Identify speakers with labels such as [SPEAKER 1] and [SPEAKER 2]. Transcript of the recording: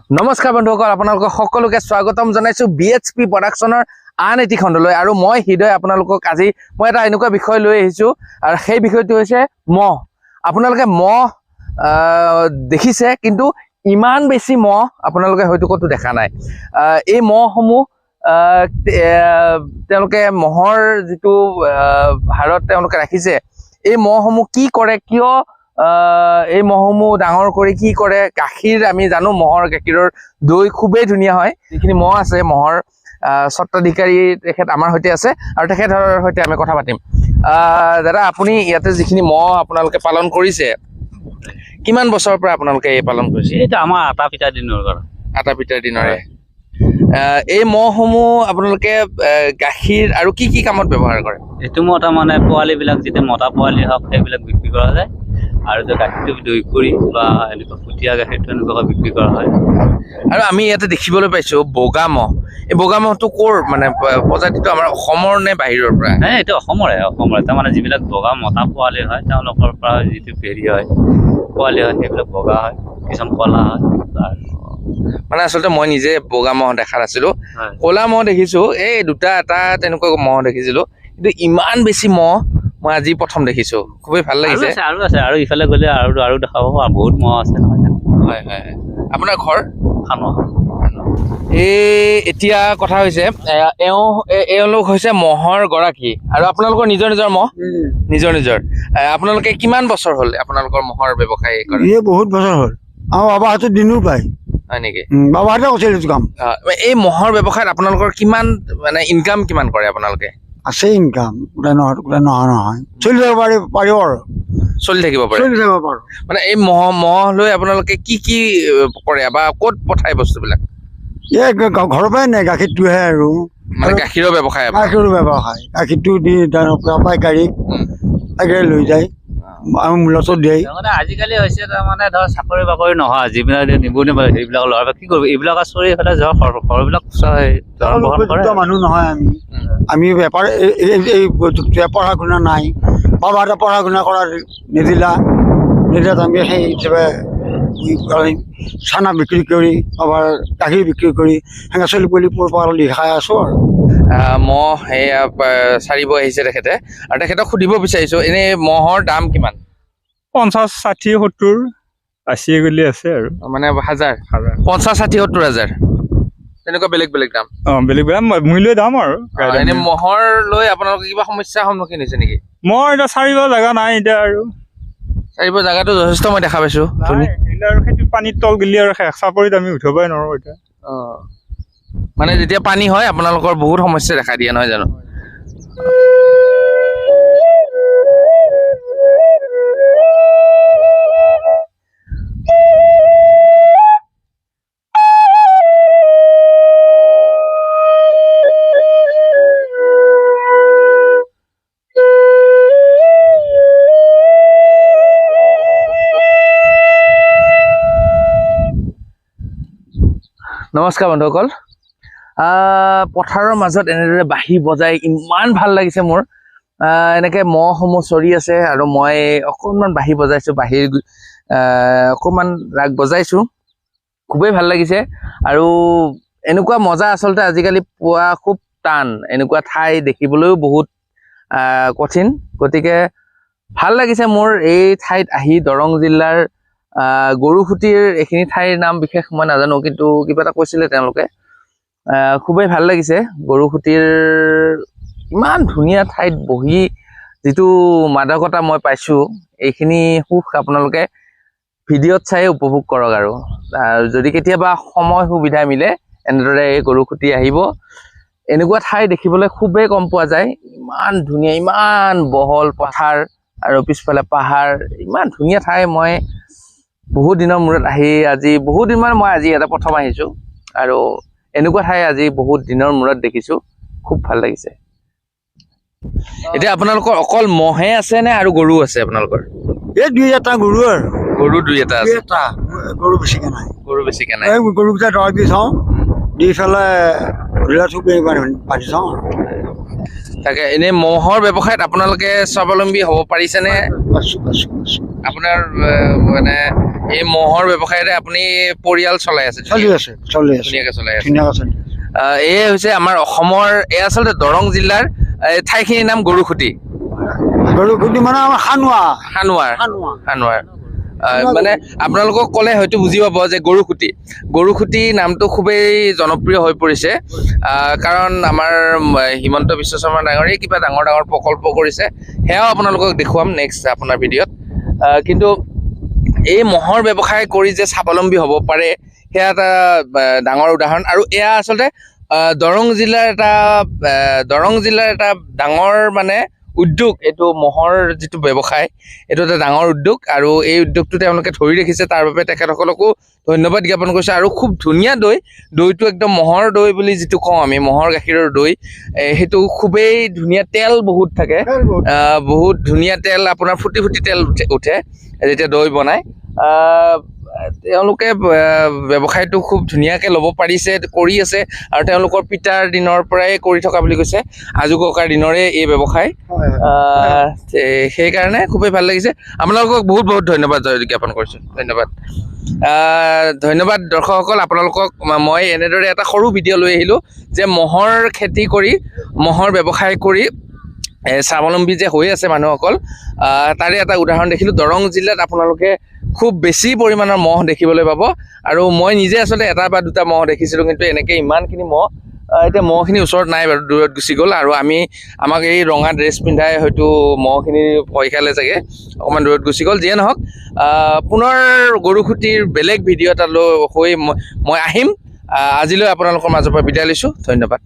[SPEAKER 1] নমস্কাৰ বন্ধুসকল, আপোনালোকক সকলোকে স্বাগতম জনাইছো BHP প্ৰডাকশ্যনৰ আন এটি খণ্ডলৈ। আৰু মই হৃদয় আপোনালোকক আজি মই এটা এনেকুৱা বিষয় লৈ আহিছো, আৰু সেই বিষয়টো হৈছে মহ। আপোনালোকে মহ দেখিছে, কিন্তু ইমান বেছি মহ আপোনালোকে হয়তো ক'তো দেখা নাই। এই মহসমূহ তেওঁলোকে মহৰ যিটো হাৰত তেওঁলোকে ৰাখিছে, এই মহসমূহ কি কৰে, কিয় এই মহসমূহ ডাঙৰ কৰি কি কৰে। গাখীৰ আমি জানো, মহৰ গাখীৰৰ দৈ খুবেই ধুনীয়া হয়। যিখিনি মহ আছে, মহৰ স্বত্বাধিকাৰী তেখেত আমাৰ সৈতে আছে, আৰু তেখেতৰ সৈতে আমি কথা পাতিম। দাদা, আপুনি ইয়াতে যিখিনি মহ আপোনালোকে পালন কৰিছে, কিমান বছৰৰ পৰা আপোনালোকে এই পালন কৰিছে?
[SPEAKER 2] এইটো আমাৰ আটা পিঠা দিনৰ পৰা।
[SPEAKER 1] আটা পিঠাৰ দিনৰে। এই মহসমূহ আপোনালোকে গাখীৰ আৰু কি কি কামত ব্যৱহাৰ কৰে?
[SPEAKER 2] এইটো মতা মানে পোৱালিবিলাক যেতিয়া মতা পোৱালি হওক সেইবিলাক বিক্ৰী কৰা যায়, আৰু যে গাখীৰটো দৈ কৰি বা এনেকুৱা ফুটীয়া গাখীৰটো এনেকুৱাকৈ বিক্ৰী কৰা হয়।
[SPEAKER 1] আৰু আমি ইয়াতে দেখিবলৈ পাইছো বগা মহ। এই বগা মহটো ক'ৰ মানে প্ৰজাতিটো আমাৰ অসমৰ নে বাহিৰৰ পৰা?
[SPEAKER 2] নাই, এইটো অসমৰে। তাৰমানে যিবিলাক বগা মতা পোৱালি হয় তেওঁলোকৰ পৰা যিটো পেৰি হয় পোৱালি হয় সেইবিলাক বগা হয়, কিছুমান কলা হয়।
[SPEAKER 1] মানে আচলতে মই নিজে বগা মহ দেখা নাছিলো, ক'লা মহ দেখিছো, এই দুটা এটা তেনেকুৱা মহ দেখিছিলো, কিন্তু ইমান বেছি মহ মই আজি প্ৰথম দেখিছো। খুবেই ভাল লাগিছে।
[SPEAKER 2] আৰু ইফালে গ'লে আৰু দেখা পাব, বহুত মহ আছে নহয়।
[SPEAKER 1] হয় হয়। আপোনাৰ ঘৰ
[SPEAKER 2] খানো।
[SPEAKER 1] এতিয়া কথা হৈছে, এওঁলোক হৈছে মহৰ গৰাকী, আৰু আপোনালোকৰ নিজৰ নিজৰ মহ? নিজৰ। আপোনালোকে কিমান বছৰ হ'ল আপোনালোকৰ মহৰ ব্যৱসায় কৰে?
[SPEAKER 3] বহুত বছৰ হ'ল। আমাৰ বাবাহঁতৰ দিনো পায়।
[SPEAKER 1] হয় নেকি?
[SPEAKER 3] বাবাহঁতে কৈছিল এইটো কাম।
[SPEAKER 1] এই মহৰ ব্যৱসায়ত আপোনালোকৰ কিমান মানে ইনকাম কিমান কৰে আপোনালোকে?
[SPEAKER 3] আছে ইনকাম, নহয় চলি যাব পাৰিব আৰু
[SPEAKER 1] চলি থাকিব পাৰে। মানে এই মহ লৈ আপোনালোকে কি কি কৰে বা ক'ত পঠায় বস্তুবিলাক?
[SPEAKER 3] এই ঘৰৰ পৰাই নাই, গাখীৰটোহে আৰু
[SPEAKER 1] মানে গাখীৰৰ ব্যৱসায়?
[SPEAKER 3] গাখীৰটো দি পাইকাৰীক লৈ যায়, মূলতো দিয়ে।
[SPEAKER 2] আজিকালি হৈছে তাৰমানে ধৰ চাকৰি বাকৰি নহয়, যিবিলাক নিবনুৱা সেইবিলাক ল'ৰা কি কৰিব, এইবিলাক চৰি পেলাই ঘৰবিলাক
[SPEAKER 3] মানুহ নহয় আমি বেপাৰ পঢ়া শুনা নাই। বাবাহঁতে পঢ়া শুনা কৰা নিদিলে আমি সেই হিচাপে চানা বিক্ৰী কৰি আবাৰ গাখীৰ বিক্ৰী কৰি সেনেকৈ চলি পলি পোহপাল খাই আছো। আৰু
[SPEAKER 1] মহ সেয়া চাৰিব আহিছে তেখেতে, আৰু তেখেতক সুধিব বিচাৰিছো, এনে মহৰ দাম কিমান?
[SPEAKER 4] 50, 60, 70, 80 গলি আছে আৰু
[SPEAKER 1] মানে হাজাৰ 50, 60, 70 হাজাৰ তেনেকুৱা বেলেগ বেলেগ দাম?
[SPEAKER 4] বেলেগ মূল্য দাম আৰু
[SPEAKER 1] এনে মহৰ লৈ আপোনালোকে কিবা সমস্যাৰ সন্মুখীন হৈছে নেকি?
[SPEAKER 4] মই এতিয়া চাৰিব জেগা নাই, এতিয়া আৰু
[SPEAKER 1] চাৰিব জেগাটো যথেষ্ট মই দেখা পাইছো।
[SPEAKER 4] আৰু সেইটো পানীৰ তল গেলি আৰু চাপৰিত আমি উঠিবই নোৱাৰো এতিয়া।
[SPEAKER 1] মানে যেতিয়া পানী হয় আপোনালোকৰ বহুত সমস্যা দেখা দিয়ে, নহয় জানো? নমস্কাৰ বন্ধুসকল, পথাৰৰ মাজত এনেদৰে বাঁহী বজাই ইমান ভাল লাগিছে মোৰ। এনেকৈ মহসমূহ চৰি আছে, আৰু মই অকণমান বাঁহী বজাইছোঁ, বাঁহীৰ অকণমান ৰাগ বজাইছোঁ। খুবেই ভাল লাগিছে, আৰু এনেকুৱা মজা আচলতে আজিকালি পোৱা খুব টান। এনেকুৱা ঠাই দেখিবলৈও বহুত কঠিন। গতিকে ভাল লাগিছে মোৰ এই ঠাইত আহি। দৰং জিলাৰ গৰুখুটিৰ এইখিনি ঠাইৰ নাম বিশেষ মই নাজানো, কিন্তু কিবা এটা কৈছিলে তেওঁলোকে। খুবেই ভাল লাগিছে। গৰুখুটিৰ ইমান ধুনীয়া ঠাইত বহি যিটো মাদকতা মই পাইছোঁ, এইখিনি সুখ আপোনালোকে ভিডিঅ'ত চাই উপভোগ কৰক। আৰু যদি কেতিয়াবা সময় সুবিধা মিলে এনেদৰে এই গৰুখুটি আহিব। এনেকুৱা ঠাই দেখিবলৈ খুবেই কম পোৱা যায়। ইমান ধুনীয়া, ইমান বহল পথাৰ, আৰু পিছফালে পাহাৰ, ইমান ধুনীয়া ঠাই। মই বহুত দিনৰ মূৰত আজি বহুত দিন মান মই আজি এটা প্ৰথম আহিছোঁ, আৰু এনেকুৱা ঠাই আজি বহুত দিনৰ মূৰত দেখিছোঁ। খুব ভাল লাগিছে। এতিয়া আপোনালোকৰ অকল মহে আছে নে আৰু গৰু আছে আপোনালোকৰ?
[SPEAKER 3] এই দুই এটা গৰু, আৰু
[SPEAKER 1] গৰু দুই এটা আছে।
[SPEAKER 3] গৰু বেছিকে নাই।
[SPEAKER 1] গৰুকেইটা
[SPEAKER 3] দৰৱ দি থওঁ, দি পেলাই পাতি থওঁ।
[SPEAKER 1] তাকে এনেই মহৰ ব্যৱসায়ত আপোনালোকে স্বাৱলম্বী হ'ব পাৰিছেনে?
[SPEAKER 3] পাইছোঁ।
[SPEAKER 1] আপোনাৰ মানে এই মহৰ ব্যৱসায়ৰে আপুনি পৰিয়াল চলাই আছে?
[SPEAKER 3] চলি আছে
[SPEAKER 1] ধুনীয়াকে চলাই আছে।
[SPEAKER 3] ধুনীয়াকৈ চলি আছে।
[SPEAKER 1] এই হৈছে আমাৰ অসমৰ, এই আচলতে দৰং জিলাৰ ঠাইখিনিৰ নাম গৰুখুটি।
[SPEAKER 3] গৰুখুটি মানে আমাৰ
[SPEAKER 1] সানুৱাৰ মানে আপোনালোকক ক'লে হয়তো বুজি পাব যে গৰুখুটি নামটো খুবেই জনপ্ৰিয় হৈ পৰিছে, কাৰণ আমাৰ হিমন্ত বিশ্ব শৰ্মা ডাঙৰীয়ে কিবা ডাঙৰ ডাঙৰ প্ৰকল্প কৰিছে, সেয়াও আপোনালোকক দেখুৱাম নেক্সট আপোনাৰ ভিডিঅ'ত। কিন্তু এই মহৰ ব্যৱসায় কৰি যে স্বাৱলম্বী হ'ব পাৰে সেয়া এটা ডাঙৰ উদাহৰণ। আৰু এয়া আচলতে দৰং জিলাৰ এটা ডাঙৰ মানে উদ্যোগ। এইটো মহৰ যিটো ব্যৱসায়, এইটো এটা ডাঙৰ উদ্যোগ, আৰু এই উদ্যোগটো তেওঁলোকে ধৰি ৰাখিছে, তাৰ বাবে তেখেতসকলকো ধন্যবাদ জ্ঞাপন কৰিছোঁ। আৰু খুব ধুনীয়া দৈটো একদম মহৰ দৈ বুলি যিটো কওঁ আমি, মহৰ গাখীৰৰ দৈ, সেইটো খুবেই ধুনীয়া, তেল বহুত থাকে, বহুত ধুনীয়া তেল, আপোনাৰ ফুটি তেল উঠে যেতিয়া দৈ বনায়। তেওঁলোকে ব্যৱসায়টো খুব ধুনীয়াকৈ ল'ব পাৰিছে, কৰি আছে, আৰু তেওঁলোকৰ পিতাৰ দিনৰ পৰাই কৰি থকা বুলি কৈছে, আজু ককাৰ দিনৰে এই ব্যৱসায়। সেইকাৰণে খুবেই ভাল লাগিছে। আপোনালোকক বহুত বহুত ধন্যবাদ জ্ঞাপন কৰিছোঁ। ধন্যবাদ দৰ্শকসকল। আপোনালোকক মই এনেদৰে এটা সৰু ভিডিঅ' লৈ আহিলোঁ যে মহৰ খেতি কৰি, মহৰ ব্যৱসায় কৰি স্বাৱলম্বী যে হৈ আছে মানুহসকল, তাৰে এটা উদাহৰণ দেখিলোঁ। দৰং জিলাত আপোনালোকে খুব বেছি পৰিমাণৰ মহ দেখিবলৈ পাব, আৰু মই নিজে আচলতে এটা বা দুটা মহ দেখিছিলোঁ, কিন্তু এনেকৈ ইমানখিনি মহ, এতিয়া মহখিনি ওচৰত নাই বাৰু, দূৰত গুচি গ'ল। আৰু আমাক এই ৰঙা ড্ৰেছ পিন্ধাই হয়তো মহখিনি ভয় খালে চাগে, অকণমান দূৰত গুচি গ'ল। যিয়ে নহওক, পুনৰ গৰুখুটিৰ বেলেগ ভিডিঅ' এটা লৈ মই আহিম। আজিলৈ আপোনালোকৰ মাজৰ পৰা বিদায় লৈছোঁ। ধন্যবাদ।